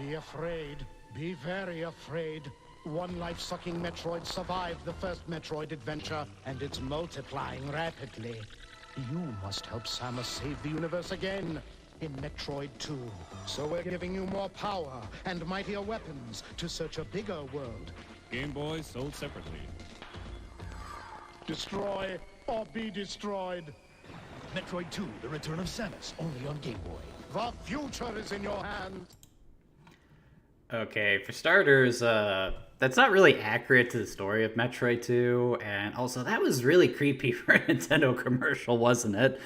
Be afraid. Be very afraid. One life-sucking Metroid survived the first Metroid adventure, and it's multiplying rapidly. You must help Samus save the universe again in Metroid 2. So we're giving you more power and mightier weapons to search a bigger world. Game Boy sold separately. Destroy or be destroyed. Metroid 2, The Return of Samus, only on Game Boy. The future is in your hands. Okay, for starters, that's not really accurate to the story of Metroid 2, and also that was really creepy for a Nintendo commercial, wasn't it?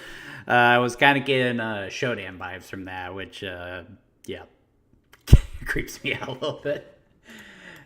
I was kind of getting Shodan vibes from that, which, yeah, creeps me out a little bit.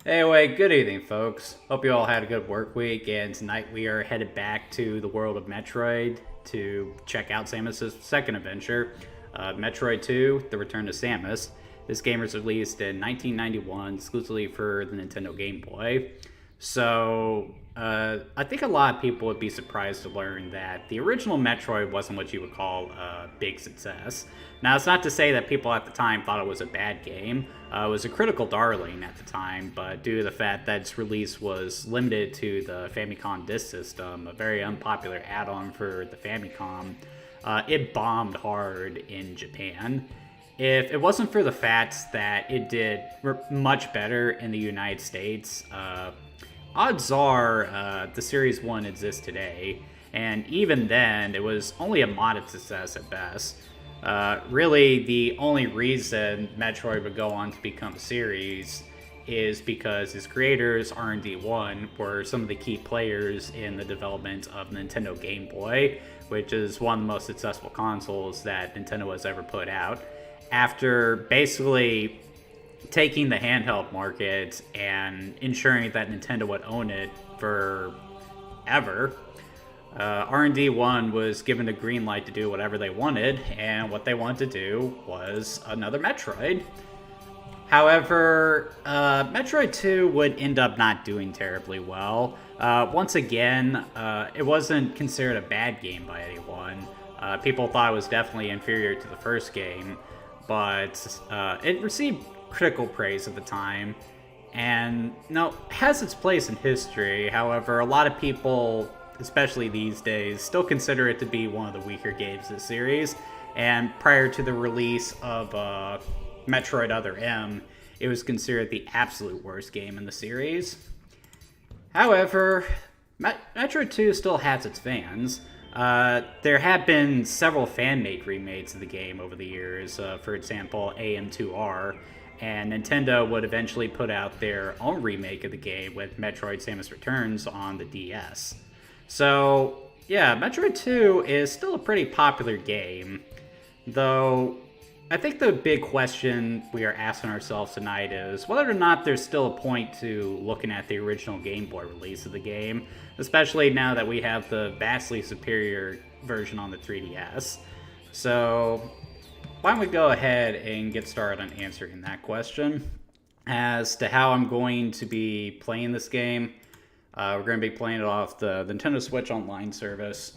Anyway, good evening, folks. Hope you all had a good work week, and tonight we are headed back to the world of Metroid to check out Samus' second adventure, Metroid 2, The Return to Samus. This game was released in 1991, exclusively for the Nintendo Game Boy. So, I think a lot of people would be surprised to learn that the original Metroid wasn't what you would call a big success. Now, it's not to say that people at the time thought it was a bad game. It was a critical darling at the time, but due to the fact that its release was limited to the Famicom Disk System, a very unpopular add-on for the Famicom, it bombed hard in Japan. If it wasn't for the fact that it did much better in the United States, odds are the Series 1 exists today, and even then, it was only a modest success at best. Really, the only reason Metroid would go on to become a series is because its creators, R&D 1, were some of the key players in the development of Nintendo Game Boy, which is one of the most successful consoles that Nintendo has ever put out. After basically taking the handheld market and ensuring that Nintendo would own it forever, R&D 1 was given a green light to do whatever they wanted, and what they wanted to do was another Metroid. However, Metroid 2 would end up not doing terribly well. Once again, it wasn't considered a bad game by anyone. People thought it was definitely inferior to the first game, but it received critical praise at the time, and has its place in history. However, a lot of people, especially these days, still consider it to be one of the weaker games in the series, and prior to the release of Metroid Other M, it was considered the absolute worst game in the series. However, Metroid 2 still has its fans. There have been several fan-made remakes of the game over the years, for example, AM2R, and Nintendo would eventually put out their own remake of the game with Metroid Samus Returns on the DS. So, yeah, Metroid 2 is still a pretty popular game, though I think the big question we are asking ourselves tonight is whether or not there's still a point to looking at the original Game Boy release of the game, especially now that we have the vastly superior version on the 3DS. So, why don't we go ahead and get started on answering that question. As to how I'm going to be playing this game, we're going to be playing it off the Nintendo Switch Online service,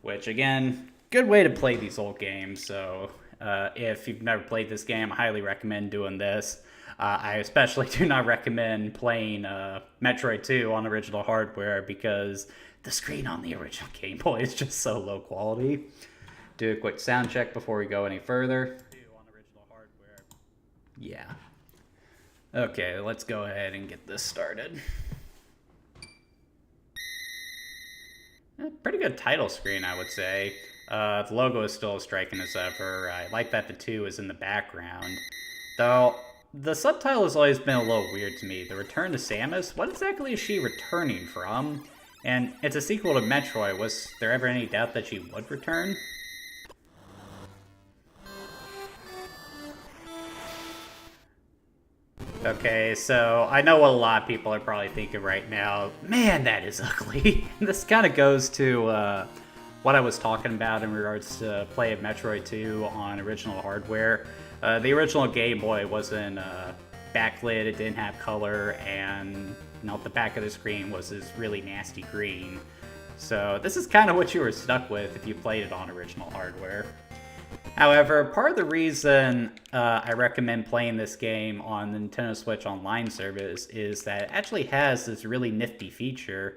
which, again, good way to play these old games. So, if you've never played this game, I highly recommend doing this. I especially do not recommend playing Metroid 2 on original hardware because the screen on the original Game Boy is just so low quality. Do a quick sound check before we go any further. Yeah. Okay, let's go ahead and get this started. Pretty good title screen, I would say. The logo is still as striking as ever. I like that the 2 is in the background. Though, the subtitle has always been a little weird to me. The Return to Samus? What exactly is she returning from? And it's a sequel to Metroid. Was there ever any doubt that she would return? Okay, so I know what a lot of people are probably thinking right now. Man, that is ugly. This kind of goes to what I was talking about in regards to play of Metroid 2 on original hardware. The original Game Boy wasn't backlit, it didn't have color, and the back of the screen was this really nasty green. So this is kind of what you were stuck with if you played it on original hardware. However, part of the reason I recommend playing this game on the Nintendo Switch Online service is that it actually has this really nifty feature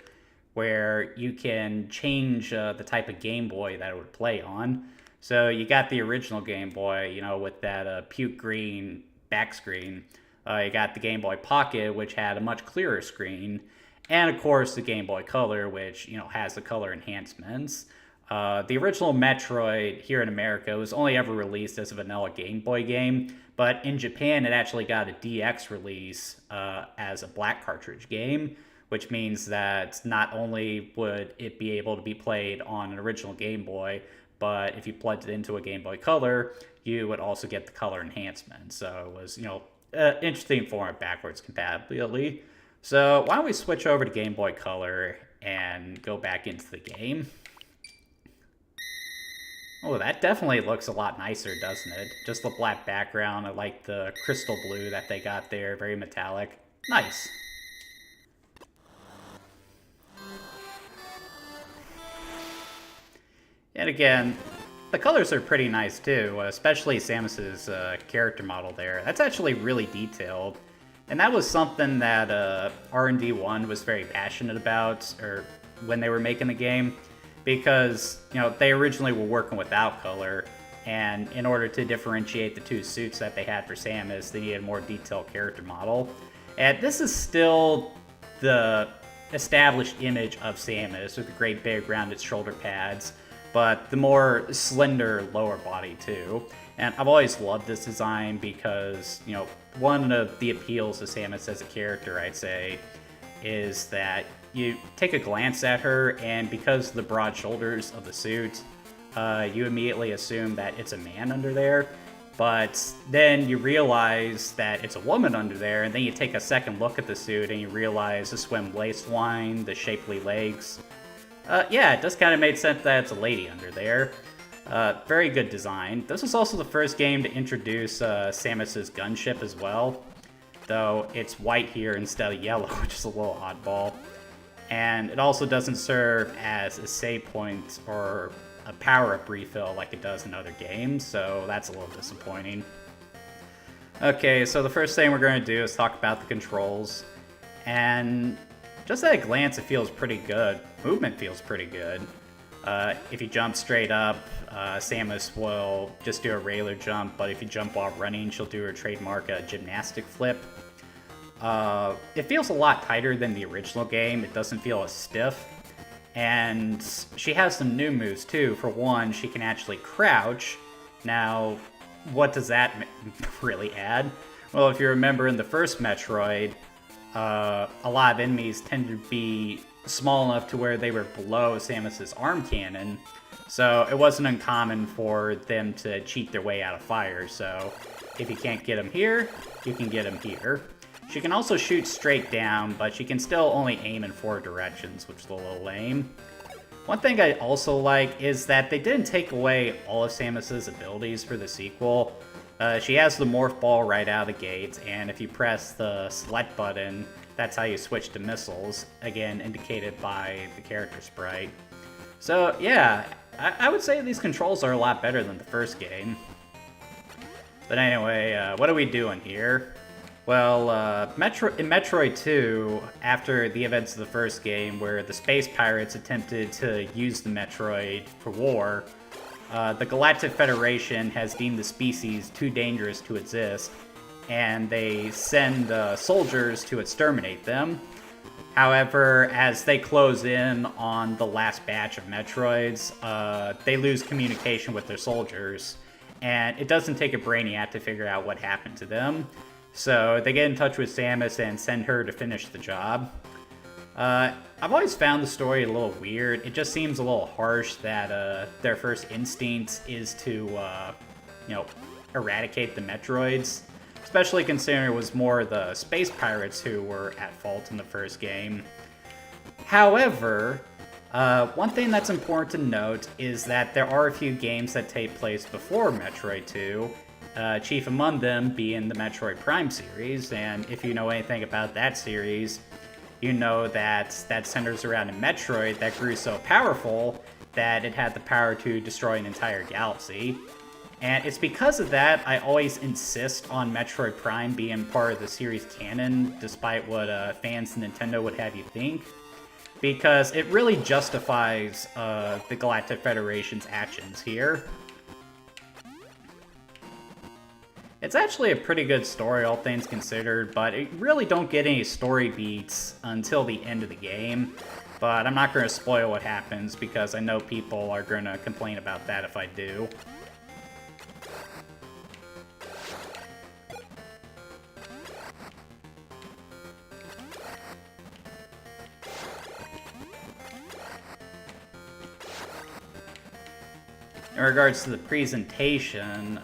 where you can change the type of Game Boy that it would play on. So you got the original Game Boy, you know, with that puke green back screen. You got the Game Boy Pocket, which had a much clearer screen. And of course the Game Boy Color, which, you know, has the color enhancements. The original Metroid here in America was only ever released as a vanilla Game Boy game, but in Japan it actually got a DX release as a black cartridge game, which means that not only would it be able to be played on an original Game Boy, but if you plugged it into a Game Boy Color, you would also get the color enhancement. So it was, you know, an interesting form of backwards compatibility. So why don't we switch over to Game Boy Color and go back into the game. Oh, that definitely looks a lot nicer, doesn't it? Just the black background. I like the crystal blue that they got there. Very metallic. Nice. And again, the colors are pretty nice too, especially Samus's character model there. That's actually really detailed. And that was something that R&D1 was very passionate about, or when they were making the game, because, you know, they originally were working without color, and in order to differentiate the two suits that they had for Samus, they needed a more detailed character model. And this is still the established image of Samus, with the great big rounded shoulder pads, but the more slender lower body too. And I've always loved this design because, you know, one of the appeals of Samus as a character, I'd say, is that you take a glance at her, and because of the broad shoulders of the suit, you immediately assume that it's a man under there. But then you realize that it's a woman under there, and then you take a second look at the suit and you realize the swim waistline, the shapely legs. Yeah, it does kind of make sense that it's a lady under there. Very good design. This was also the first game to introduce Samus's gunship as well, though it's white here instead of yellow, which is a little oddball. And it also doesn't serve as a save point or a power-up refill like it does in other games, so that's a little disappointing. Okay, so the first thing we're going to do is talk about the controls. And just at a glance, it feels pretty good. Movement feels pretty good. If you jump straight up, Samus will just do a regular jump, but if you jump while running, she'll do her trademark gymnastic flip. It feels a lot tighter than the original game. It doesn't feel as stiff. And she has some new moves too. For one, she can actually crouch. Now, what does that really add? Well, if you remember in the first Metroid, a lot of enemies tend to be small enough to where they were below Samus's arm cannon, so it wasn't uncommon for them to cheat their way out of fire. So if you can't get them here, you can get them here. She can also shoot straight down, but she can still only aim in 4 directions, which is a little lame. One thing I also like is that they didn't take away all of Samus's abilities for the sequel. She has the morph ball right out of the gate, and if you press the select button, that's how you switch to missiles, again indicated by the character sprite. So yeah, I would say these controls are a lot better than the first game. But anyway, what are we doing here? Well, in Metroid 2, after the events of the first game, where the space pirates attempted to use the Metroid for war, the Galactic Federation has deemed the species too dangerous to exist, and they send soldiers to exterminate them. However, as they close in on the last batch of Metroids, they lose communication with their soldiers, and it doesn't take a brainiac to figure out what happened to them. So they get in touch with Samus and send her to finish the job. I've always found the story a little weird. It just seems a little harsh that their first instinct is to, eradicate the Metroids. Especially considering it was more the space pirates who were at fault in the first game. However, one thing that's important to note is that there are a few games that take place before Metroid 2, chief among them being the Metroid Prime series, and if you know anything about that series, you know that centers around a Metroid that grew so powerful that it had the power to destroy an entire galaxy. And it's because of that I always insist on Metroid Prime being part of the series canon, despite what fans of Nintendo would have you think. Because it really justifies the Galactic Federation's actions here. It's actually a pretty good story, all things considered, but it really don't get any story beats until the end of the game. But I'm not going to spoil what happens, because I know people are going to complain about that if I do. In regards to the presentation,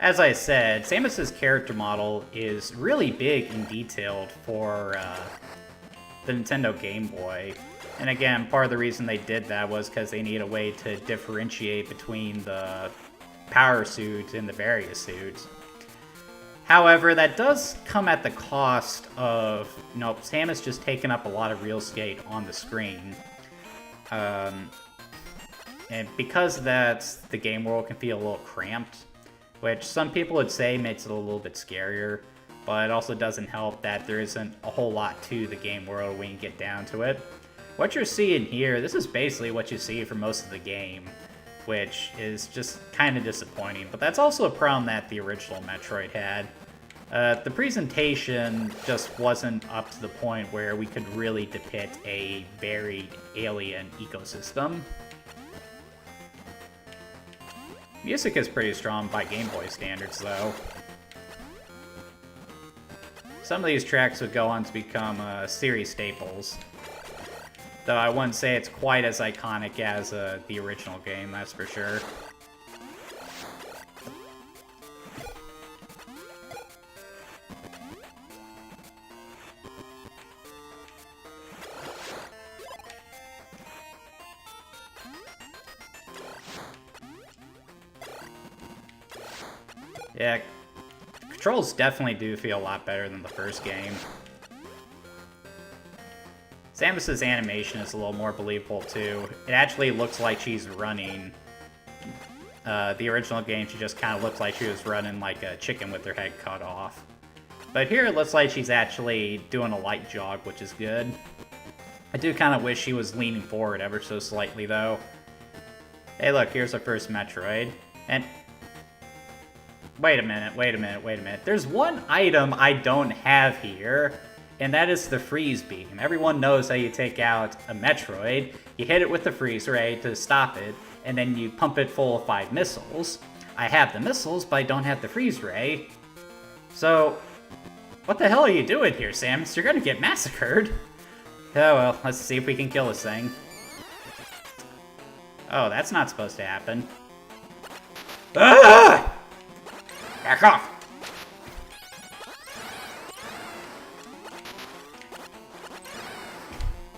as I said, Samus's character model is really big and detailed for the Nintendo Game Boy. And again, part of the reason they did that was because they need a way to differentiate between the power suit and the various suits. However, that does come at the cost of, Samus just taking up a lot of real estate on the screen. And because of that, the game world can feel a little cramped, which some people would say makes it a little bit scarier, but it also doesn't help that there isn't a whole lot to the game world when you get down to it. What you're seeing here, this is basically what you see for most of the game, which is just kind of disappointing, but that's also a problem that the original Metroid had. The presentation just wasn't up to the point where we could really depict a varied alien ecosystem. Music is pretty strong by Game Boy standards, though. Some of these tracks would go on to become series staples. Though I wouldn't say it's quite as iconic as the original game, that's for sure. Yeah, controls definitely do feel a lot better than the first game. Samus's animation is a little more believable too. It actually looks like she's running. The original game, she just kind of looked like she was running like a chicken with her head cut off. But here it looks like she's actually doing a light jog, which is good. I do kind of wish she was leaning forward ever so slightly though. Hey look, here's our first Metroid. And wait a minute. There's one item I don't have here, and that is the freeze beam. Everyone knows how you take out a Metroid. You hit it with the freeze ray to stop it, and then you pump it full of 5 missiles. I have the missiles, but I don't have the freeze ray. So, what the hell are you doing here, Samus? You're gonna get massacred. Oh well, let's see if we can kill this thing. Oh, that's not supposed to happen. Ah! Back off!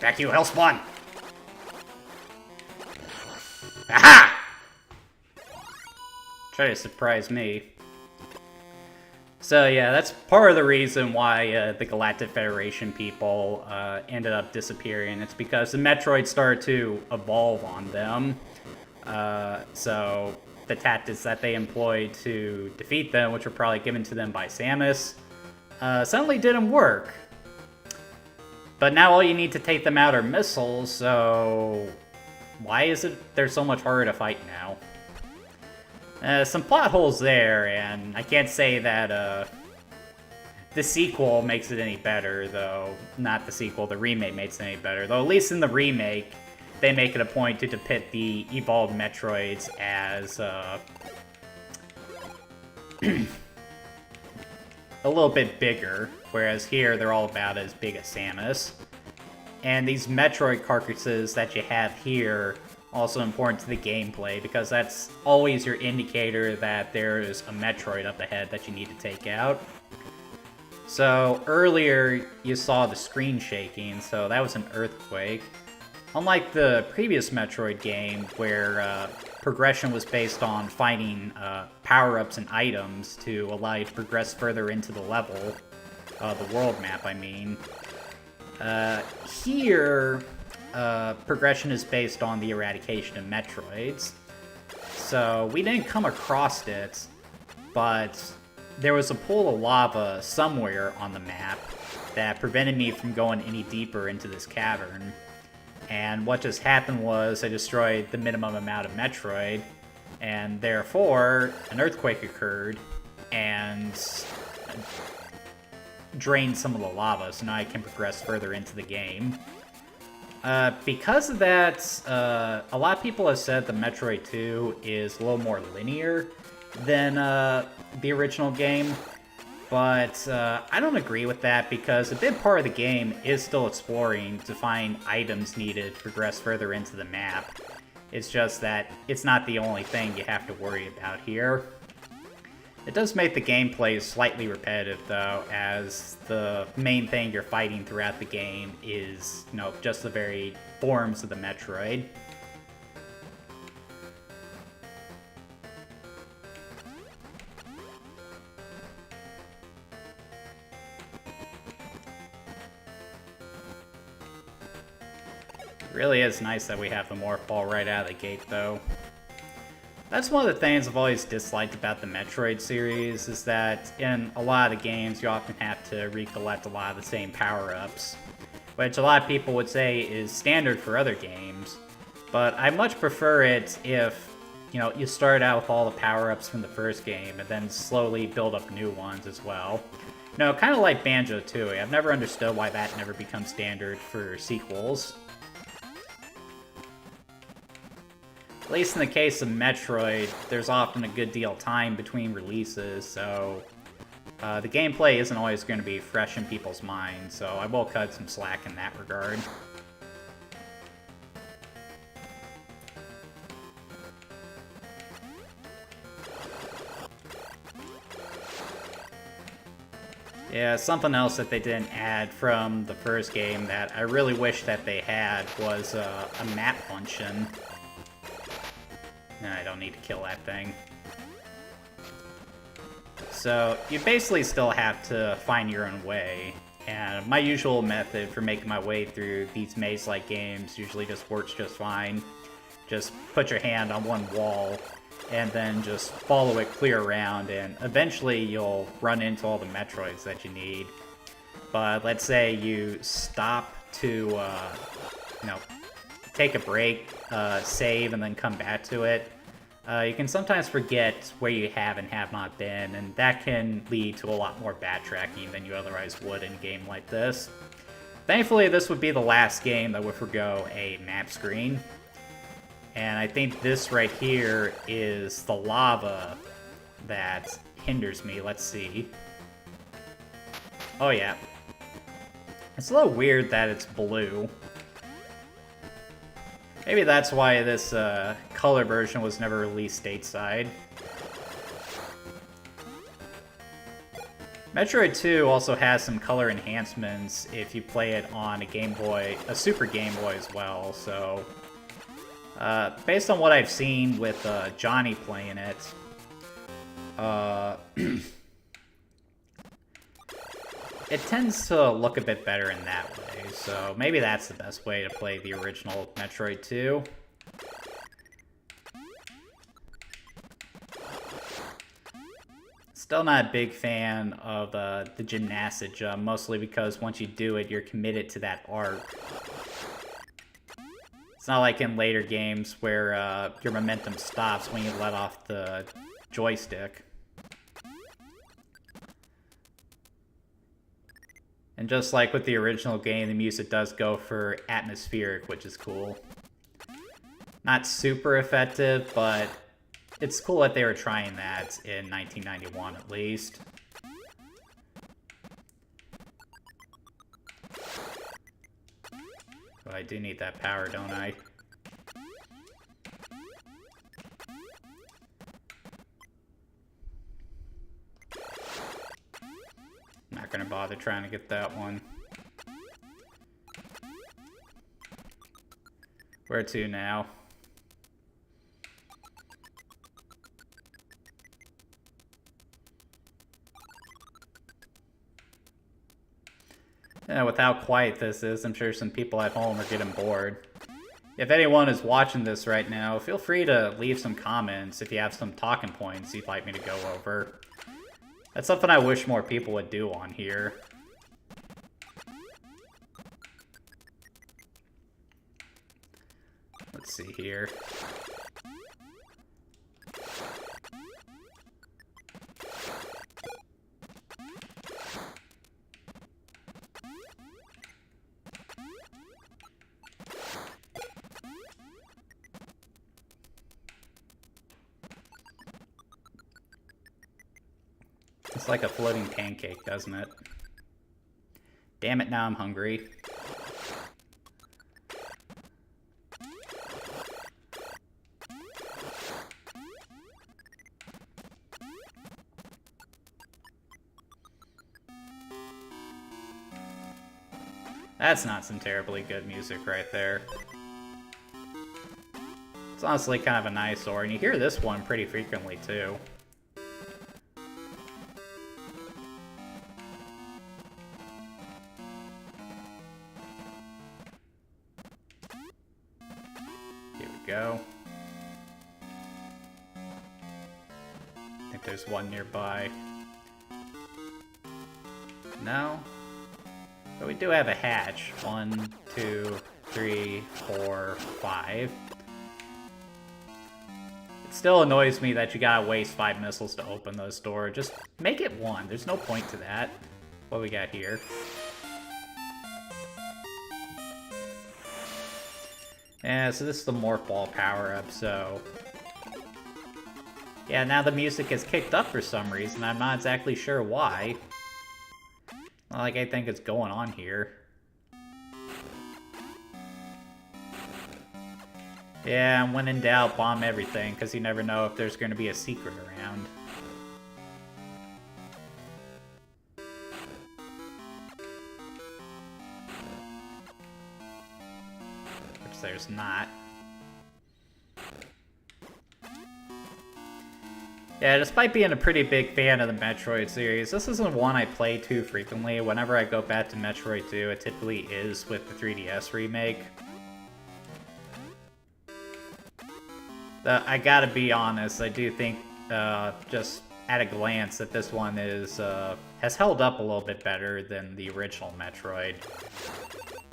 Back you, Hellspawn! Aha! Try to surprise me. So yeah, that's part of the reason why the Galactic Federation people ended up disappearing. It's because the Metroid started to evolve on them. So the tactics that they employed to defeat them, which were probably given to them by Samus, suddenly didn't work. But now all you need to take them out are missiles, so why is it they're so much harder to fight now? Some plot holes there, and I can't say that the sequel makes it any better, though. Not the sequel, the remake makes it any better. Though at least in the remake, they make it a point to depict the evolved Metroids as a little bit bigger, whereas here they're all about as big as Samus. And these Metroid carcasses that you have here also important to the gameplay, because that's always your indicator that there is a Metroid up ahead that you need to take out. So earlier you saw the screen shaking, so that was an earthquake. Unlike the previous Metroid game, where progression was based on finding power-ups and items to allow you to progress further into the level, the world map, I mean. Here, progression is based on the eradication of Metroids. So we didn't come across it, but there was a pool of lava somewhere on the map that prevented me from going any deeper into this cavern. And what just happened was I destroyed the minimum amount of Metroid, and therefore an earthquake occurred and drained some of the lava, so now I can progress further into the game. Because of that, a lot of people have said the Metroid 2 is a little more linear than the original game, but I don't agree with that because a big part of the game is still exploring to find items needed to progress further into the map. It's just that it's not the only thing you have to worry about here. It does make the gameplay slightly repetitive, though, as the main thing you're fighting throughout the game is, you know, just the very forms of the Metroid. It really is nice that we have the Morph Ball right out of the gate, though. That's one of the things I've always disliked about the Metroid series, is that in a lot of the games you often have to recollect a lot of the same power-ups, which a lot of people would say is standard for other games, but I much prefer it if, you know, you start out with all the power-ups from the first game and then slowly build up new ones as well. You know, kind of like Banjo-Tooie. I've never understood why that never becomes standard for sequels. At least in the case of Metroid, there's often a good deal of time between releases, so the gameplay isn't always going to be fresh in people's minds, so I will cut some slack in that regard. Yeah, something else that they didn't add from the first game that I really wish that they had was a map function. I don't need to kill that thing. So, you basically still have to find your own way, and my usual method for making my way through these maze-like games usually just works just fine. Just put your hand on one wall, and then just follow it clear around, and eventually you'll run into all the Metroids that you need. But let's say you stop to, you know, take a break, save, and then come back to it. You can sometimes forget where you have and have not been, and that can lead to a lot more backtracking than you otherwise would in a game like this. Thankfully, this would be the last game that would forgo a map screen. And I think this right here is the lava that hinders me. Let's see. Oh yeah. It's a little weird that it's blue. Maybe that's why this color version was never released stateside. Metroid 2 also has some color enhancements if you play it on a Game Boy, a Super Game Boy as well, so... based on what I've seen with Johnny playing it, it tends to look a bit better in that way, so maybe that's the best way to play the original Metroid 2. Still not a big fan of the gymnastic jump, mostly because once you do it, you're committed to that arc. It's not like in later games where your momentum stops when you let off the joystick. And just like with the original game, the music does go for atmospheric, which is cool. Not super effective, but it's cool that they were trying that in 1991 at least. But I do need that power, don't I? Not gonna bother trying to get that one. Where to now? Yeah, with how quiet this is, I'm sure some people at home are getting bored. If anyone is watching this right now, feel free to leave some comments if you have some talking points you'd like me to go over. That's something I wish more people would do on here. Let's see here. It's like a floating pancake, doesn't it? Damn it, now I'm hungry. That's not some terribly good music right there. It's honestly kind of an eyesore, and you hear this one pretty frequently too. Here we go. I think there's one nearby. No? But we do have a hatch. 1, 2, 3, 4, 5. It still annoys me that you gotta waste 5 missiles to open those doors. Just make it 1. There's no point to that. What we got here? Yeah, so this is the Morph Ball power-up, so... Yeah, now the music is kicked up for some reason. I'm not exactly sure why. Not like I think it's going on here. Yeah, when in doubt, bomb everything, because you never know if there's going to be a secret around. Which there's not. Yeah, despite being a pretty big fan of the Metroid series, this isn't one I play too frequently. Whenever I go back to Metroid 2, it typically is with the 3DS remake. I gotta be honest, I do think, just at a glance, that this one is, has held up a little bit better than the original Metroid.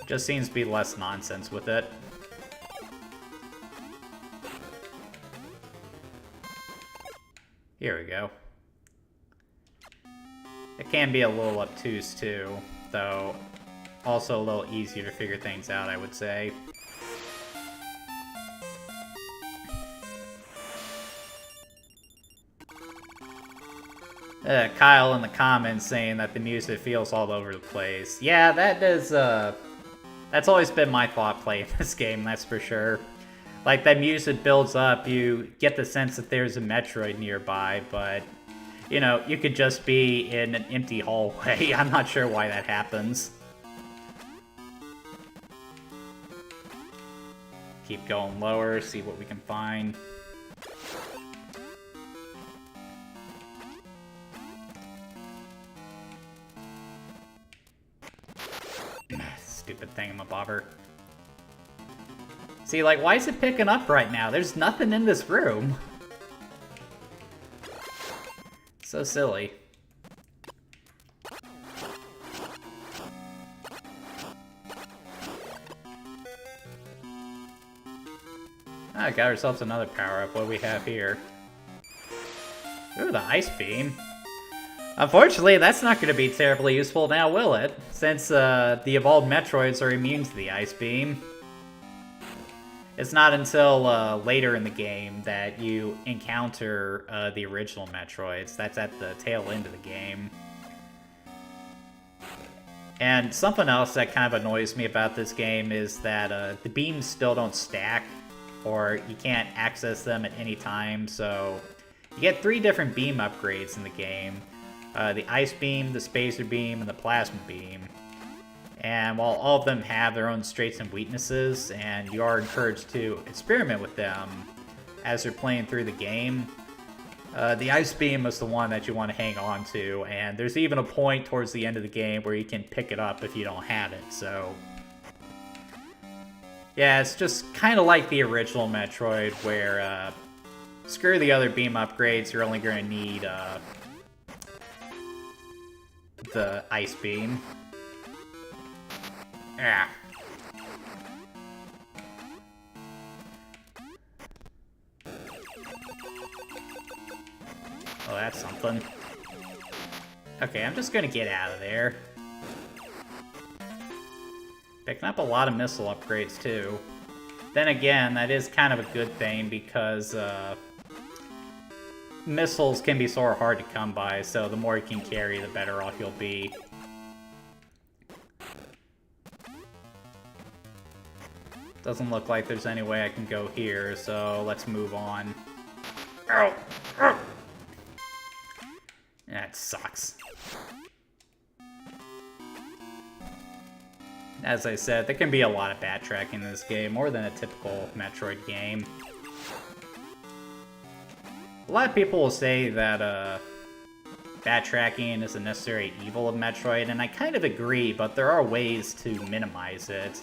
Just seems to be less nonsense with it. Here we go. It can be a little obtuse too, though also a little easier to figure things out, I would say. Kyle in the comments saying that the music feels all over the place. Yeah, that is, that's always been my thought playing this game, that's for sure. Like, that music builds up, you get the sense that there's a Metroid nearby, but, you know, you could just be in an empty hallway. I'm not sure why that happens. Keep going lower, see what we can find. Stupid thingamabobber. See, like, why is it picking up right now? There's nothing in this room. So silly. Ah, got ourselves another power-up. What do we have here? Ooh, the Ice Beam. Unfortunately, that's not going to be terribly useful now, will it? Since the evolved Metroids are immune to the Ice Beam. It's not until later in the game that you encounter the original Metroids. That's at the tail end of the game. And something else that kind of annoys me about this game is that the beams still don't stack, or you can't access them at any time, so you get 3 different beam upgrades in the game. The Ice Beam, the Spacer Beam, and the Plasma Beam. And while all of them have their own strengths and weaknesses, and you are encouraged to experiment with them as you're playing through the game, the Ice Beam is the one that you want to hang on to, and there's even a point towards the end of the game where you can pick it up if you don't have it, so... Yeah, it's just kind of like the original Metroid, where, screw the other beam upgrades, you're only going to need, the Ice Beam. Yeah. Oh, that's something. Okay, I'm just gonna get out of there. Picking up a lot of missile upgrades, too. Then again, that is kind of a good thing, because, missiles can be sort of hard to come by, so the more you can carry, the better off you'll be. Doesn't look like there's any way I can go here, so let's move on. Ow! Ow! That sucks. As I said, there can be a lot of backtracking in this game, more than a typical Metroid game. A lot of people will say that backtracking is a necessary evil of Metroid, and I kind of agree, but there are ways to minimize it.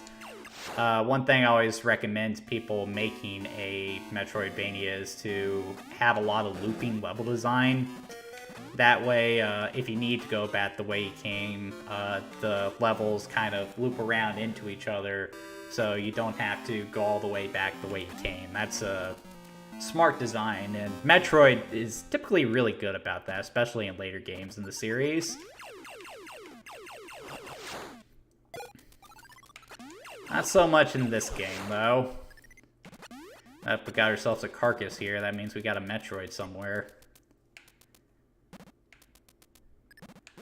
One thing I always recommend people making a Metroidvania is to have a lot of looping level design. That way, if you need to go back the way you came, the levels kind of loop around into each other, so you don't have to go all the way back the way you came. That's a smart design, and Metroid is typically really good about that, especially in later games in the series. Not so much in this game, though. We got ourselves a carcass here. That means we got a Metroid somewhere.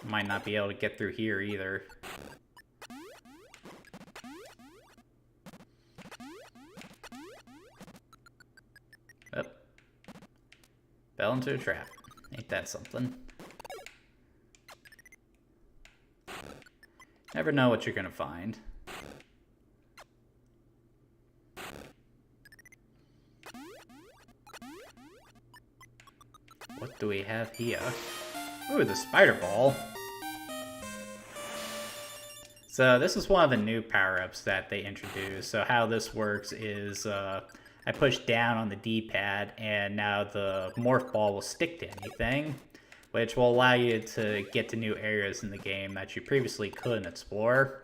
Might not be able to get through here, either. Oh. Fell into a trap. Ain't that something? Never know what you're gonna find. What do we have here? Ooh, the spider ball. So this is one of the new power-ups that they introduced. So how this works is I push down on the D-pad, and now the morph ball will stick to anything, which will allow you to get to new areas in the game that you previously couldn't explore.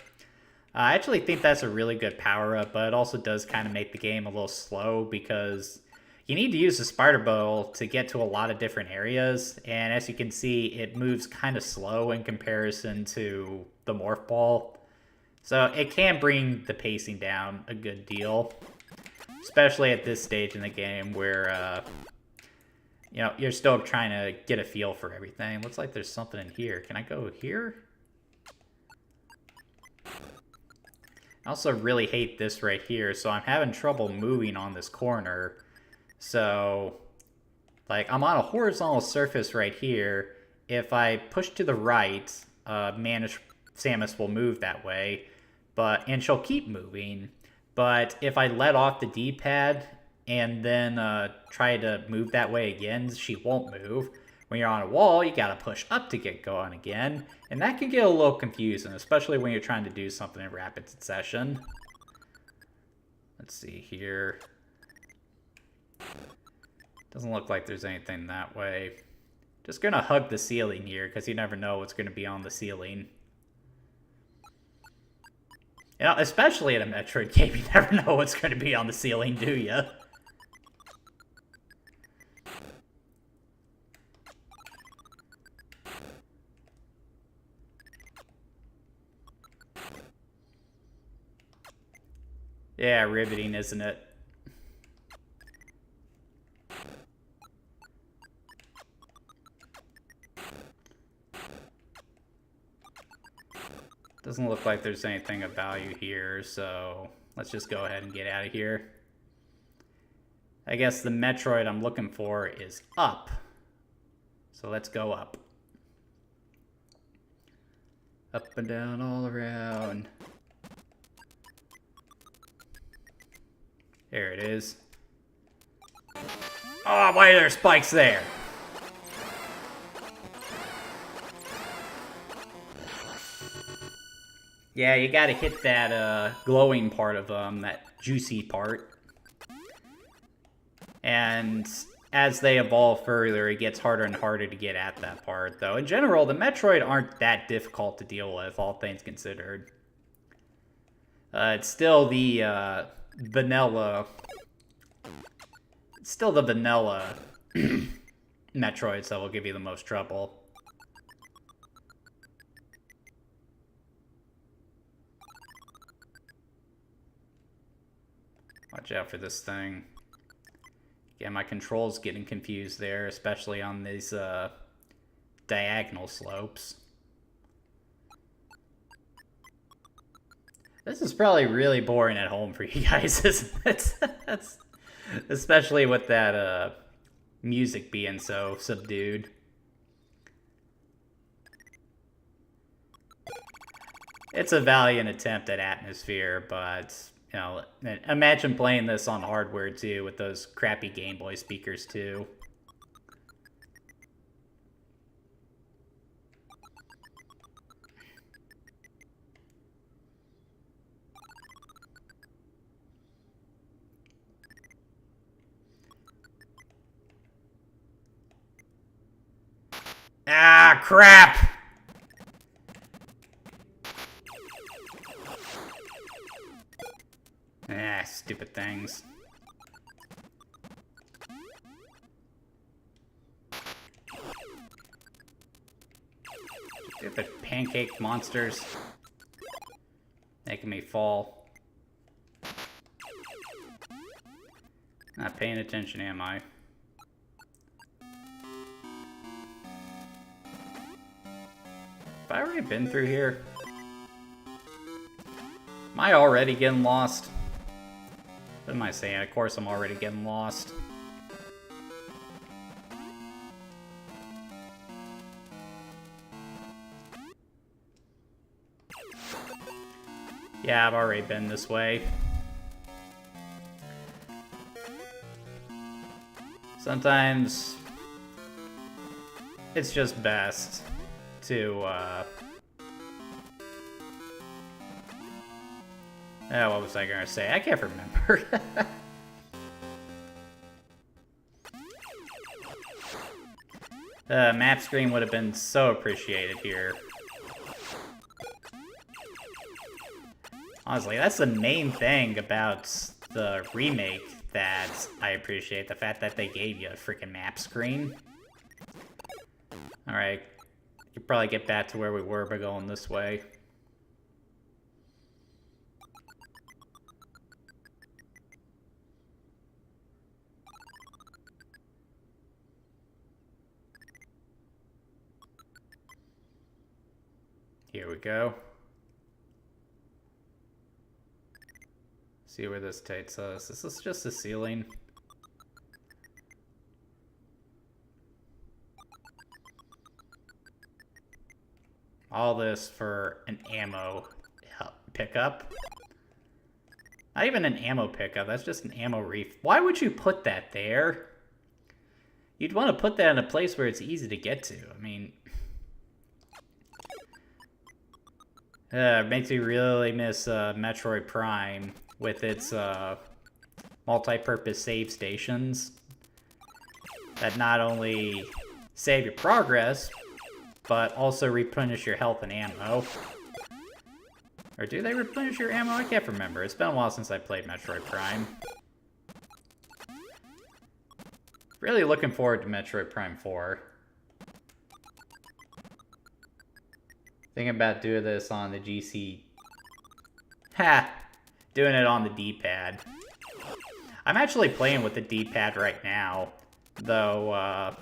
I actually think that's a really good power-up, but it also does kind of make the game a little slow, because you need to use the spider ball to get to a lot of different areas, and as you can see, it moves kind of slow in comparison to the morph ball. So it can bring the pacing down a good deal, especially at this stage in the game where, you know, you're still trying to get a feel for everything. Looks like there's something in here. Can I go here? I also really hate this right here, so I'm having trouble moving on this corner. So, like, I'm on a horizontal surface right here. If I push to the right, Samus will move that way, and she'll keep moving. But if I let off the D-pad and then try to move that way again, she won't move. When you're on a wall, you gotta push up to get going again, and that can get a little confusing, especially when you're trying to do something in rapid succession. Let's see here. Doesn't look like there's anything that way. Just gonna hug the ceiling here, because you never know what's gonna be on the ceiling. You know, especially in a Metroid game, you never know what's gonna be on the ceiling, do ya? Yeah, riveting, isn't it? Doesn't look like there's anything of value here, so let's just go ahead and get out of here. I guess the Metroid I'm looking for is up. So let's go up. Up and down all around. There it is. Oh, why are there spikes there? Yeah, you gotta hit that glowing part of them, that juicy part. And as they evolve further, it gets harder and harder to get at that part, though. In general, the Metroid aren't that difficult to deal with, all things considered. It's still the vanilla... It's still the vanilla Metroids that will give you the most trouble. Watch out for this thing. Yeah, my controls getting confused there, especially on these diagonal slopes. This is probably really boring at home for you guys, isn't it? Especially with that music being so subdued. It's a valiant attempt at atmosphere, but, you know, imagine playing this on hardware, too, with those crappy Game Boy speakers, too. Ah, crap! Ah, stupid things. Stupid pancake monsters. Making me fall. Not paying attention, am I? Have I already been through here? Am I already getting lost? What am I saying? Of course I'm already getting lost. Yeah, I've already been this way. Sometimes it's just best to, what was I gonna say? I can't remember. The map screen would have been so appreciated here. Honestly, that's the main thing about the remake that I appreciate. The fact that they gave you a freaking map screen. Alright. Could probably get back to where we were by going this way. Here we go. See where this takes us. This is just the ceiling. All this for an ammo pickup. Not even an ammo pickup, that's just an ammo reef. Why would you put that there? You'd want to put that in a place where it's easy to get to. I mean... it makes me really miss Metroid Prime with its multi-purpose save stations that not only save your progress, but also replenish your health and ammo. Or do they replenish your ammo? I can't remember. It's been a while since I played Metroid Prime. Really looking forward to Metroid Prime 4. Thinking about doing this on the GC... Ha! Doing it on the D-pad. I'm actually playing with the D-pad right now. Though,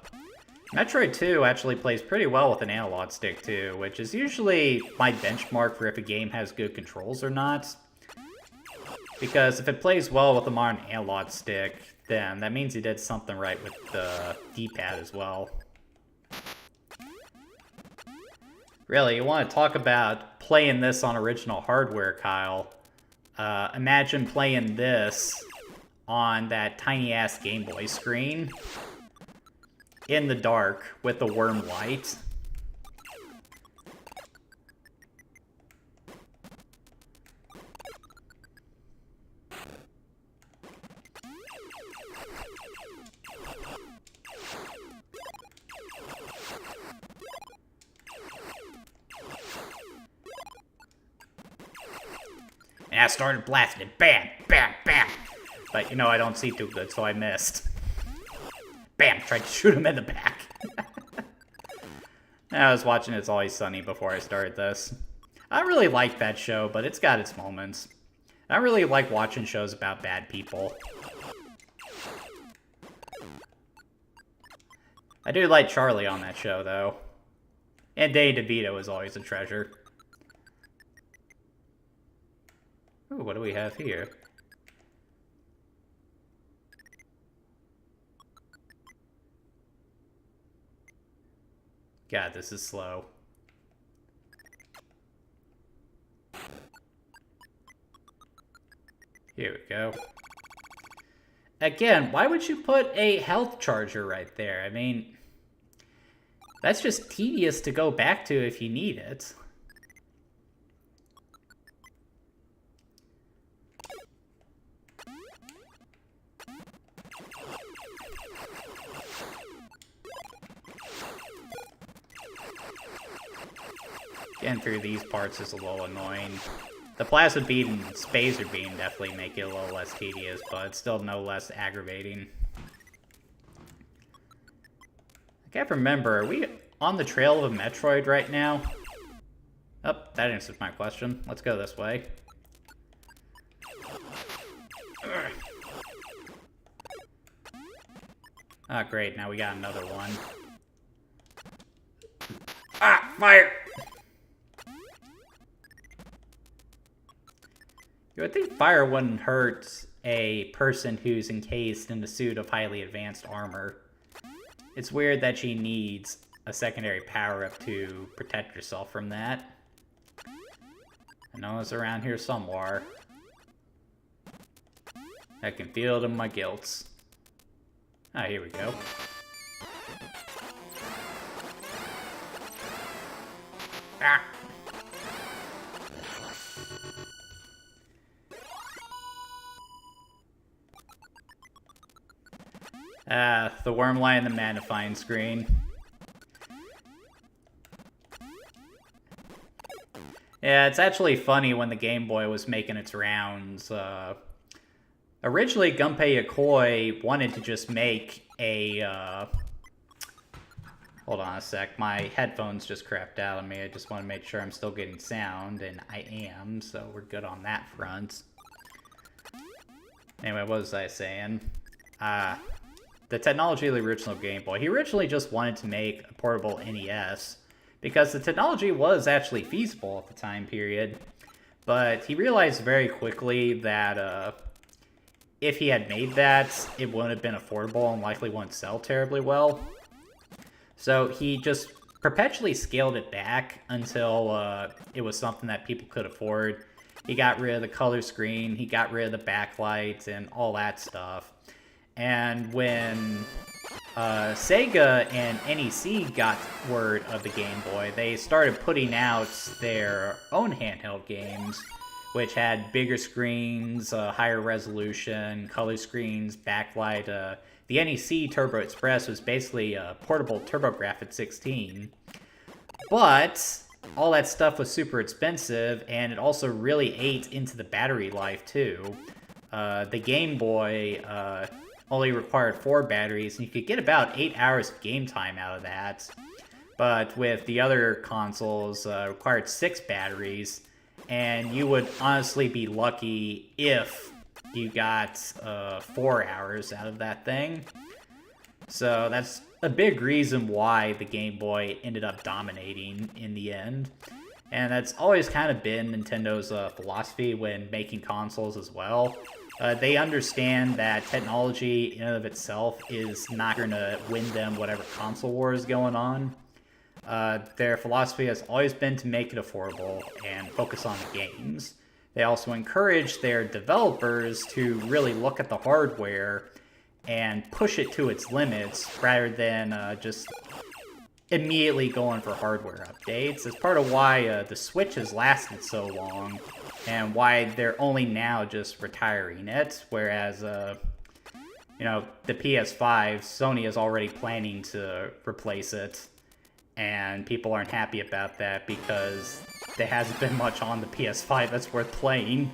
Metroid 2 actually plays pretty well with an analog stick, too. Which is usually my benchmark for if a game has good controls or not. Because if it plays well with a modern analog stick, then that means you did something right with the D-pad as well. Really, you want to talk about playing this on original hardware, Kyle. Imagine playing this on that tiny-ass Game Boy screen in the dark with the worm light. I started blasting it. Bam, bam, bam. But, you know, I don't see too good, so I missed. Bam, tried to shoot him in the back. I was watching It's Always Sunny before I started this. I really like that show, but it's got its moments. I really like watching shows about bad people. I do like Charlie on that show, though. And Danny DeVito is always a treasure. Ooh, what do we have here? God, this is slow. Here we go. Again, why would you put a health charger right there? I mean, that's just tedious to go back to if you need it. Getting through these parts is a little annoying. The Plasma Beam and Spacer Beam definitely make it a little less tedious, but it's still no less aggravating. I can't remember, are we on the trail of a Metroid right now? Oh, that answers my question. Let's go this way. Ah, great, now we got another one. Ah, fire! You would think fire wouldn't hurt a person who's encased in a suit of highly advanced armor. It's weird that she needs a secondary power-up to protect herself from that. I know it's around here somewhere. I can feel it in my gills. Ah, here we go. Ah! The worm lie in the magnifying screen. Yeah, it's actually funny when the Game Boy was making its rounds. Originally, Gunpei Yokoi wanted to just make a, Hold on a sec, my headphones just crapped out on me. I just want to make sure I'm still getting sound, and I am, so we're good on that front. Anyway, what was I saying? The technology of the original Game Boy. He originally just wanted to make a portable NES, because the technology was actually feasible at the time period, but he realized very quickly that if he had made that, it wouldn't have been affordable and likely wouldn't sell terribly well. So he just perpetually scaled it back until it was something that people could afford. He got rid of the color screen, he got rid of the backlight, and all that stuff. And when Sega and NEC got word of the Game Boy, they started putting out their own handheld games, which had bigger screens, higher resolution, color screens, backlight. The NEC Turbo Express was basically a portable TurboGrafx 16. But all that stuff was super expensive, and it also really ate into the battery life, too. The Game Boy only required 4 batteries, and you could get about 8 hours of game time out of that. But with the other consoles, required 6 batteries, and you would honestly be lucky if you got 4 hours out of that thing. So that's a big reason why the Game Boy ended up dominating in the end. And that's always kind of been Nintendo's philosophy when making consoles as well. They understand that technology in and of itself is not going to win them whatever console war is going on. Their philosophy has always been to make it affordable and focus on the games. They also encourage their developers to really look at the hardware and push it to its limits rather than just immediately going for hardware updates. It's part of why the Switch has lasted so long and why they're only now just retiring it, whereas you know, the PS5, Sony is already planning to replace it, and people aren't happy about that because there hasn't been much on the PS5 that's worth playing.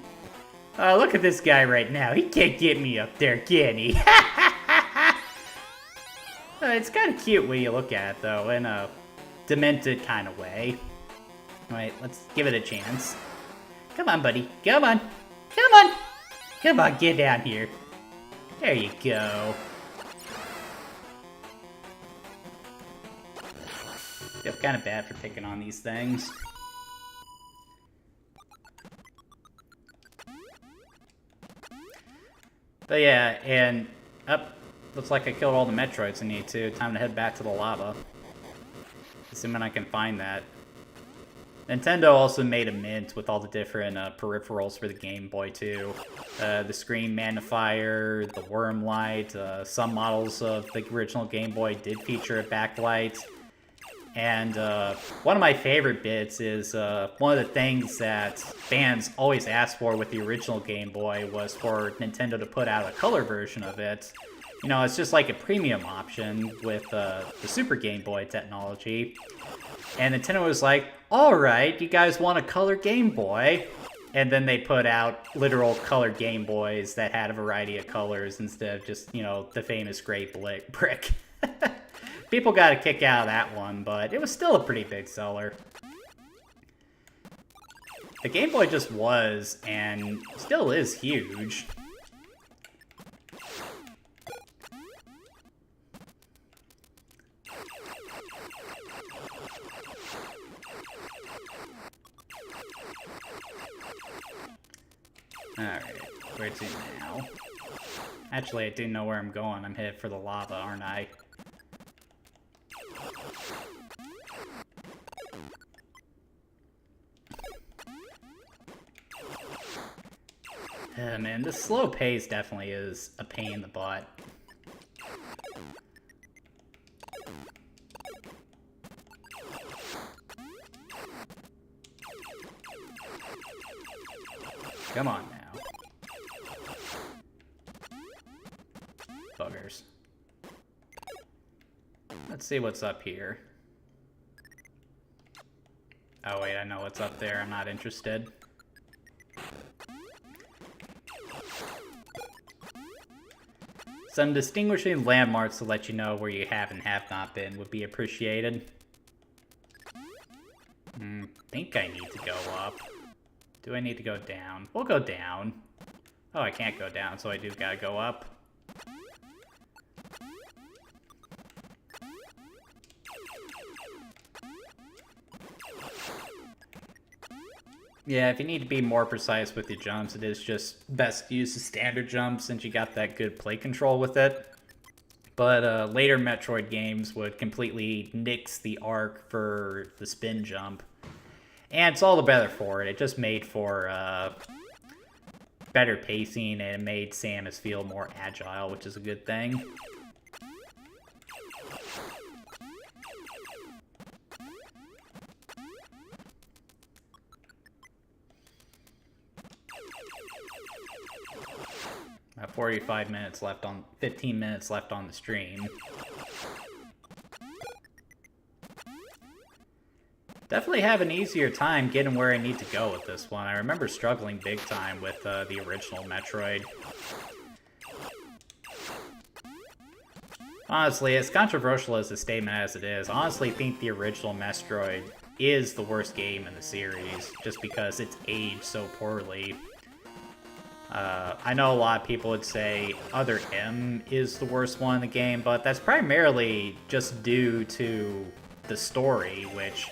Oh, look at this guy right now. He can't get me up there, can he? It's kind of cute when you look at it, though, in a demented kind of way. Alright, let's give it a chance. Come on, buddy. Come on. Come on. Come on, get down here. There you go. Feel kind of bad for picking on these things. But yeah, and looks like I killed all the Metroids I need to. Time to head back to the lava. Assuming I can find that. Nintendo also made a mint with all the different peripherals for the Game Boy too. The screen magnifier, the worm light, some models of the original Game Boy did feature a backlight. And one of my favorite bits is one of the things that fans always asked for with the original Game Boy was for Nintendo to put out a color version of it. You know, it's just like a premium option with the Super Game Boy technology. And Nintendo was like, alright, you guys want a color Game Boy? And then they put out literal color Game Boys that had a variety of colors instead of just, you know, the famous gray brick. People got a kick out of that one, but it was still a pretty big seller. The Game Boy just was, and still is, huge. Alright, where's it now? Actually, I do know where I'm going. I'm headed for the lava, aren't I? Man, this slow pace definitely is a pain in the butt. Come on now. Buggers. Let's see what's up here. Oh wait, I know what's up there. I'm not interested. Some distinguishing landmarks to let you know where you have and have not been would be appreciated. Think I need to go up. Do I need to go down? We'll go down. Oh, I can't go down, so I do gotta go up. Yeah, if you need to be more precise with your jumps, it is just best to use the standard jump since you got that good play control with it. But later Metroid games would completely nix the arc for the spin jump. And it's all the better for it. It just made for better pacing and it made Samus feel more agile, which is a good thing. About 45 minutes left on, 15 minutes left on the stream. Definitely have an easier time getting where I need to go with this one. I remember struggling big time with the original Metroid. Honestly, as controversial as the statement as it is, I honestly think the original Metroid is the worst game in the series, just because it's aged so poorly. I know a lot of people would say Other M is the worst one in the game, but that's primarily just due to the story, which,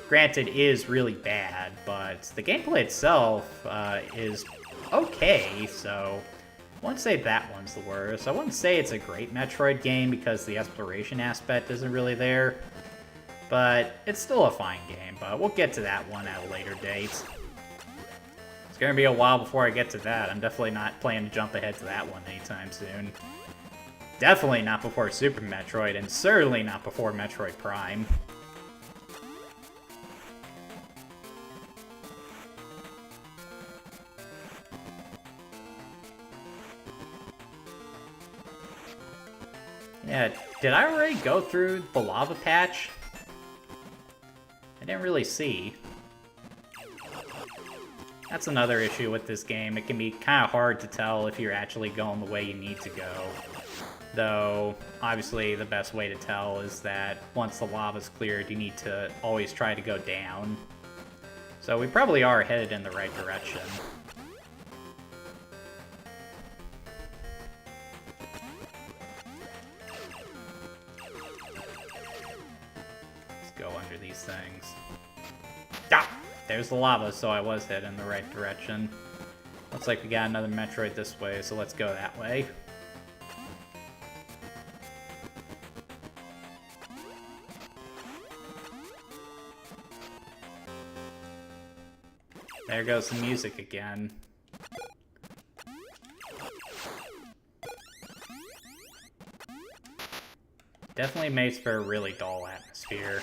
granted, is really bad, but the gameplay itself is okay, so I wouldn't say that one's the worst. I wouldn't say it's a great Metroid game because the exploration aspect isn't really there, but it's still a fine game, but we'll get to that one at a later date. It's gonna be a while before I get to that. I'm definitely not planning to jump ahead to that one anytime soon. Definitely not before Super Metroid, and certainly not before Metroid Prime. Yeah, did I already go through the lava patch? I didn't really see. That's another issue with this game. It can be kind of hard to tell if you're actually going the way you need to go. Though, obviously, the best way to tell is that once the lava's cleared, you need to always try to go down. So we probably are headed in the right direction. Let's go under these things. Ah! There's the lava, so I was headed in the right direction. Looks like we got another Metroid this way, so let's go that way. There goes the music again. Definitely makes for a really dull atmosphere.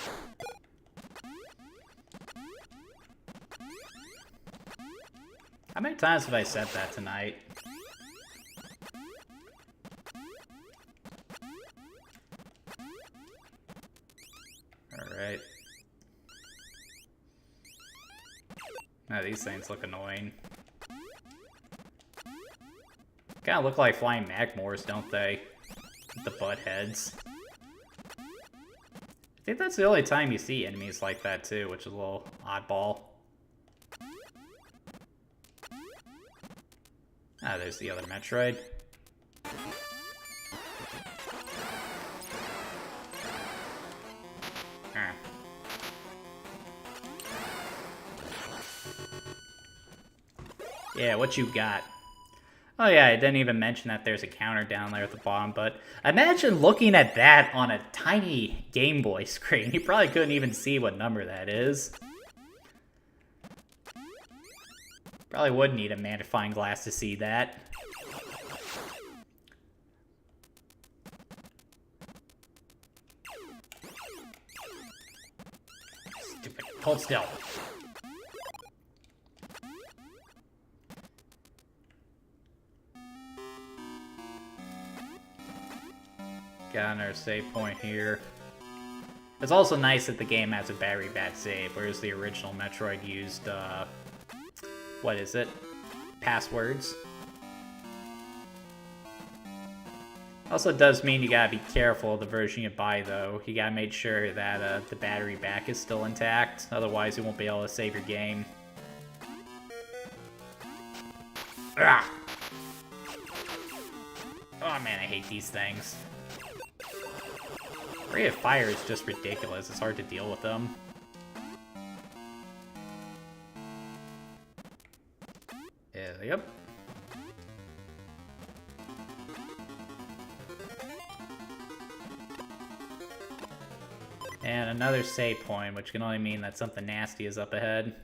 How many times have I said that tonight? Alright. Now these things look annoying. Kinda look like flying Magmores, don't they? With the butt heads. I think that's the only time you see enemies like that too, which is a little oddball. Ah, there's the other Metroid. Ah. Yeah, what you got? Oh yeah, I didn't even mention that there's a counter down there at the bottom, but imagine looking at that on a tiny Game Boy screen. You probably couldn't even see what number that is. Probably would need a magnifying glass to see that. Stupid. Hold still. Got another save point here. It's also nice that the game has a battery back save, whereas the original Metroid used, what is it? Passwords. Also does mean you gotta be careful of the version you buy, though. You gotta make sure that the battery back is still intact, otherwise you won't be able to save your game. Ugh. Oh man, I hate these things. Rate of fire is just ridiculous. It's hard to deal with them. Yep. And another save point, which can only mean that something nasty is up ahead.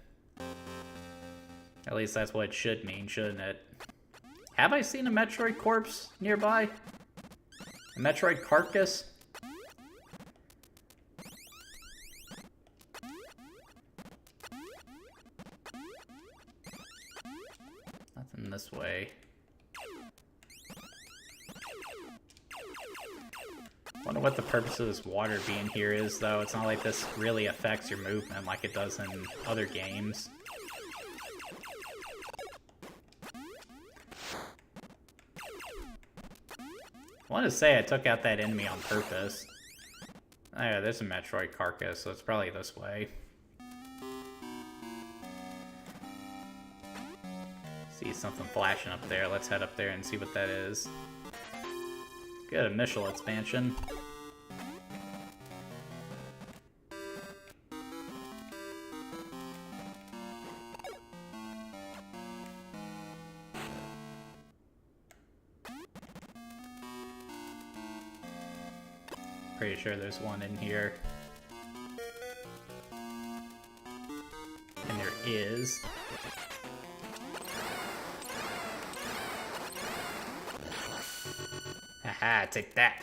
At least that's what it should mean, shouldn't it? Have I seen a Metroid corpse nearby? A Metroid carcass? Nothing this way. Wonder what the purpose of this water being here is, though. It's not like this really affects your movement like it does in other games. I want to say I took out that enemy on purpose. Oh yeah, there's a Metroid carcass, so it's probably this way. See something flashing up there. Let's head up there and see what that is. Good, a Mishal expansion. Pretty sure there's one in here. And there is. Haha, take that.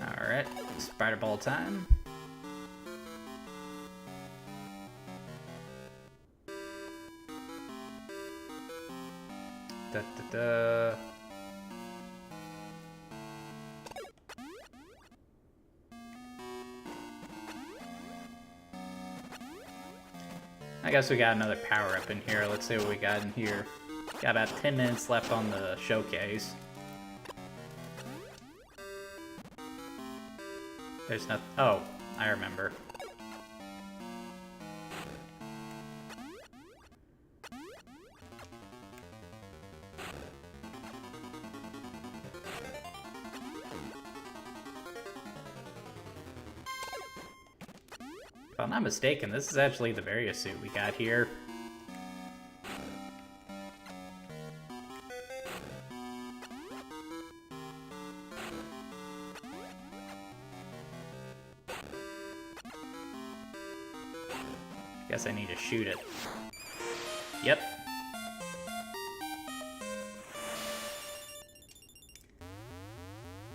Alright, spider ball time. Da, da, da. I guess we got another power-up in here. Let's see what we got in here. Got about 10 minutes left on the showcase. There's nothing. Oh, I remember. If I'm not mistaken, this is actually the various suit we got here. Guess I need to shoot it. Yep.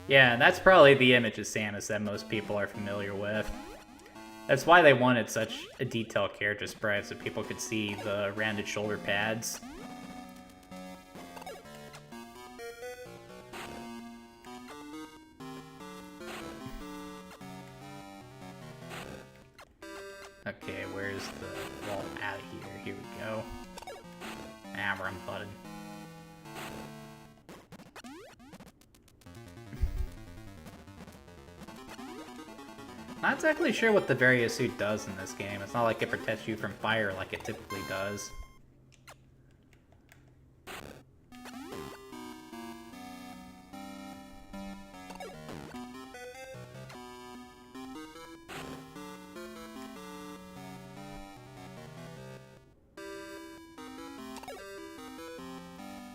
Yeah, that's probably the image of Samus that most people are familiar with. That's why they wanted such a detailed character sprite, so people could see the rounded shoulder pads. Okay, where's the wall out of here? Here we go. Ah, wrong button. Not exactly sure what the various suit does in this game. It's not like it protects you from fire like it typically does.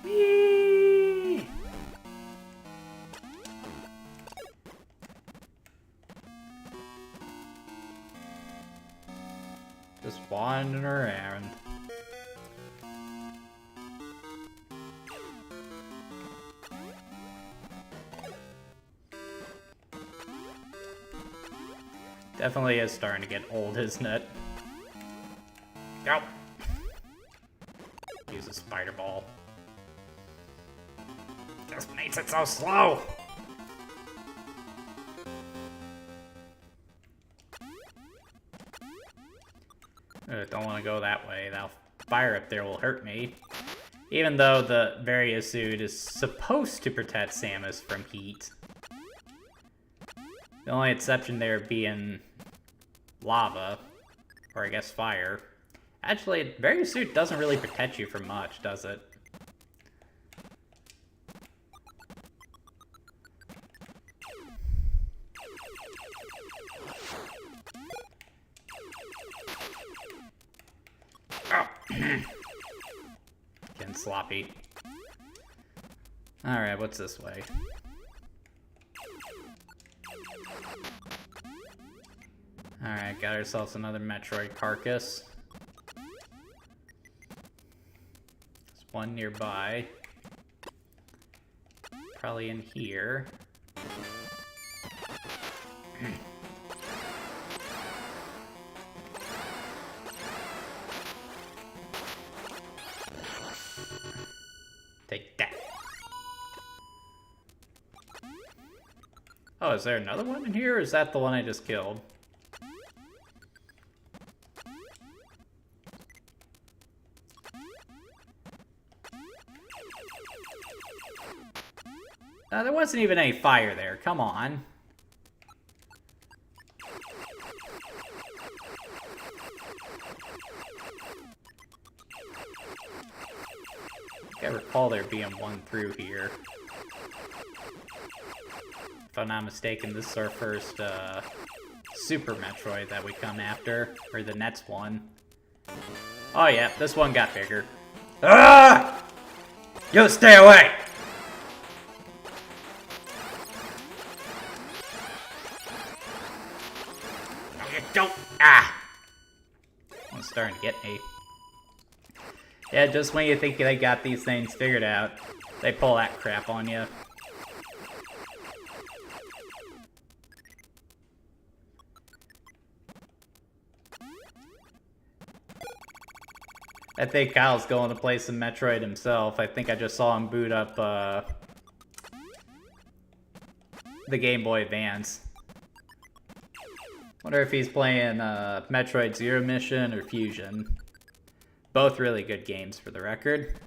Whee! Just wandering around. Definitely is starting to get old, isn't it? Go! Use a spider ball. Just makes it so slow! Don't want to go that way. That fire up there will hurt me. Even though the various suit is supposed to protect Samus from heat. The only exception there being lava, or I guess fire. Actually, various suit doesn't really protect you from much, does it? Getting sloppy. Alright, what's this way? Alright, got ourselves another Metroid carcass. There's one nearby. Probably in here. Take that. Oh, is there another one in here, or is that the one I just killed? There wasn't even any fire there, come on. I recall there being one through here. If I'm not mistaken, this is our first Super Metroid that we come after, or the next one. Oh yeah, this one got bigger. Ah! You stay away! No, you don't! Ah! It's starting to get me. Yeah, just when you think they got these things figured out, they pull that crap on you. I think Kyle's going to play some Metroid himself. I think I just saw him boot up the Game Boy Advance. Wonder if he's playing Metroid Zero Mission or Fusion. Both really good games for the record.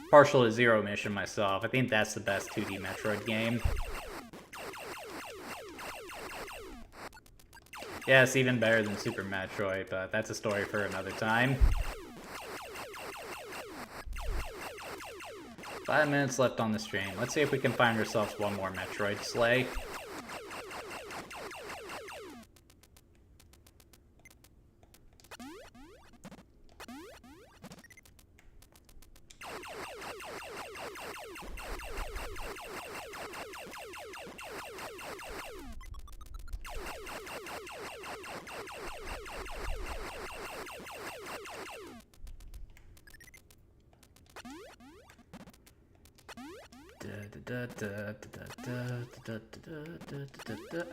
Partial to Zero Mission myself. I think that's the best 2D Metroid game. Yeah, it's even better than Super Metroid, but that's a story for another time. 5 minutes left on the stream. Let's see if we can find ourselves one more Metroid Slay.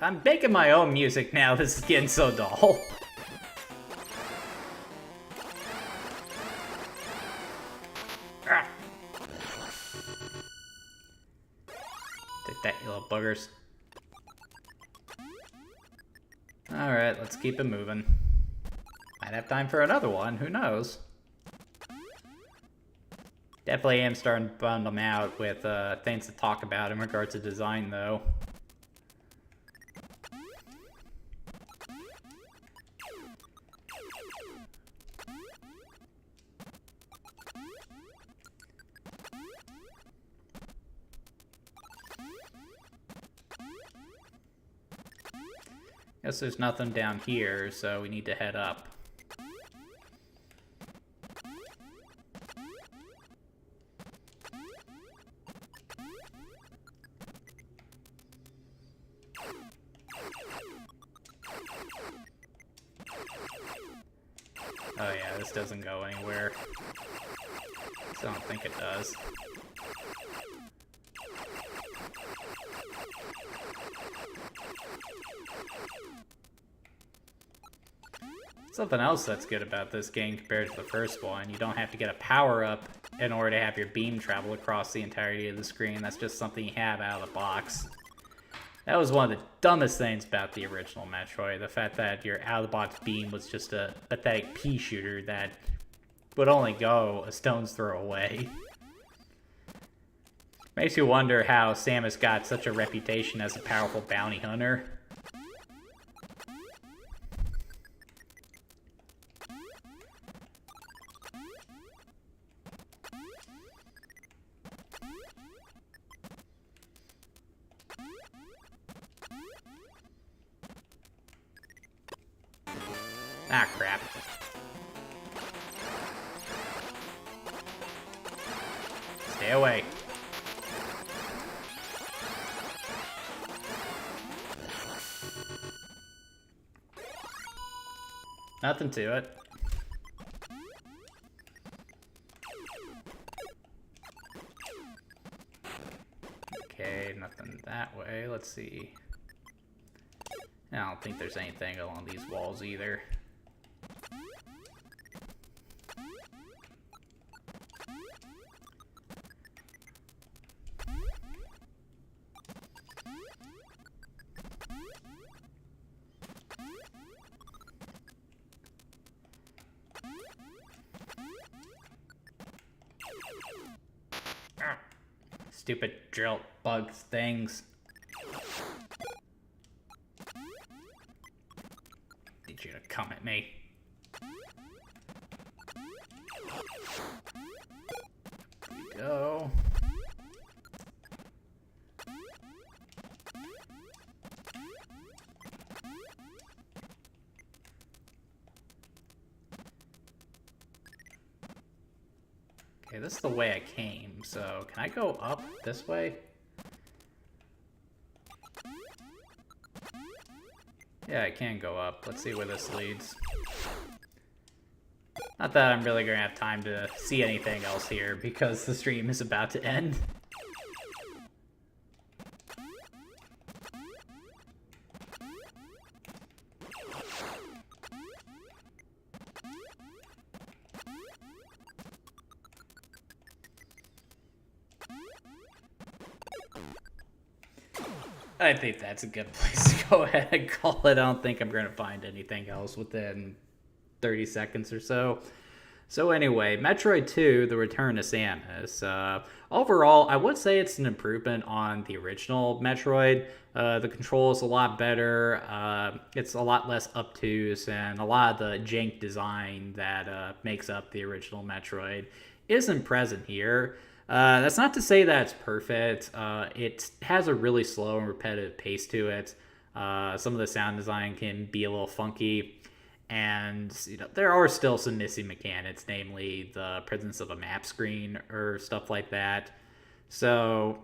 I'm making my own music now. This is getting so dull. Take that, you little buggers. Alright, let's keep it moving. Might have time for another one, who knows? Definitely am starting to bum them out with things to talk about in regards to design, though. Guess there's nothing down here, so we need to head up. Oh yeah, this doesn't go anywhere. I don't think it does. Something else that's good about this game compared to the first one, you don't have to get a power-up in order to have your beam travel across the entirety of the screen. That's just something you have out of the box. That was one of the dumbest things about the original Metroid, the fact that your out-of-the-box beam was just a pathetic pea shooter that would only go a stone's throw away. Makes you wonder how Samus got such a reputation as a powerful bounty hunter. Ah, crap. Stay away. Nothing to it. Okay, nothing that way. Let's see. I don't think there's anything along these walls either. Stupid drill bugs things. Need you to come at me. There we go. Okay, this is the way I came, so can I go up this way? Yeah, I can go up. Let's see where this leads. Not that I'm really gonna have time to see anything else here, because the stream is about to end. I think that's a good place to go ahead and call it. I don't think I'm going to find anything else within 30 seconds or so. So anyway, Metroid 2, The Return of Samus. Overall, I would say it's an improvement on the original Metroid. The control is a lot better. It's a lot less obtuse, and a lot of the jank design that makes up the original Metroid isn't present here. That's not to say that it's perfect. It has a really slow and repetitive pace to it. Some of the sound design can be a little funky. And there are still some missing mechanics, namely the presence of a map screen or stuff like that. So,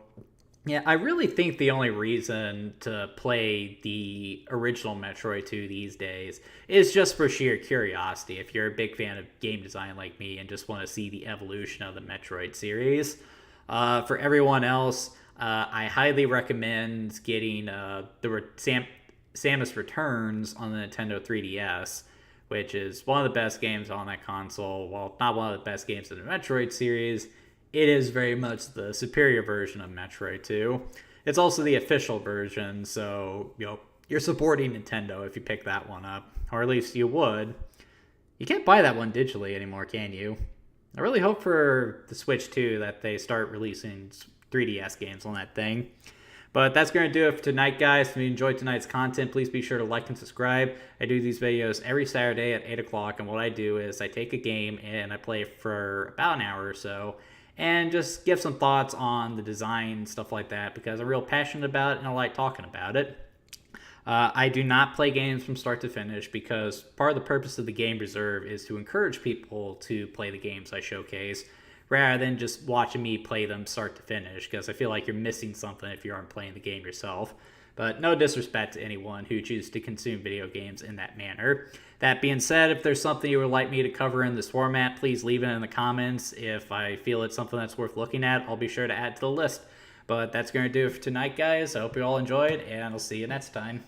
yeah, I really think the only reason to play the original Metroid 2 these days is just for sheer curiosity. If you're a big fan of game design like me and just want to see the evolution of the Metroid series, for everyone else, I highly recommend getting Samus Returns on the Nintendo 3DS, which is one of the best games on that console. While not one of the best games in the Metroid series, it is very much the superior version of Metroid 2. It's also the official version, so you're supporting Nintendo if you pick that one up, or at least you would. You can't buy that one digitally anymore, can you? I really hope for the Switch 2 that they start releasing 3DS games on that thing. But that's going to do it for tonight, guys. If you enjoyed tonight's content, please be sure to like and subscribe. I do these videos every Saturday at 8 o'clock, and what I do is I take a game and I play for about an hour or so, and just give some thoughts on the design, stuff like that, because I'm real passionate about it and I like talking about it. I do not play games from start to finish because part of the purpose of the Game Reserve is to encourage people to play the games I showcase, rather than just watching me play them start to finish, because I feel like you're missing something if you aren't playing the game yourself. But no disrespect to anyone who chooses to consume video games in that manner. That being said, if there's something you would like me to cover in this format, please leave it in the comments. If I feel it's something that's worth looking at, I'll be sure to add to the list. But that's going to do it for tonight, guys. I hope you all enjoyed, and I'll see you next time.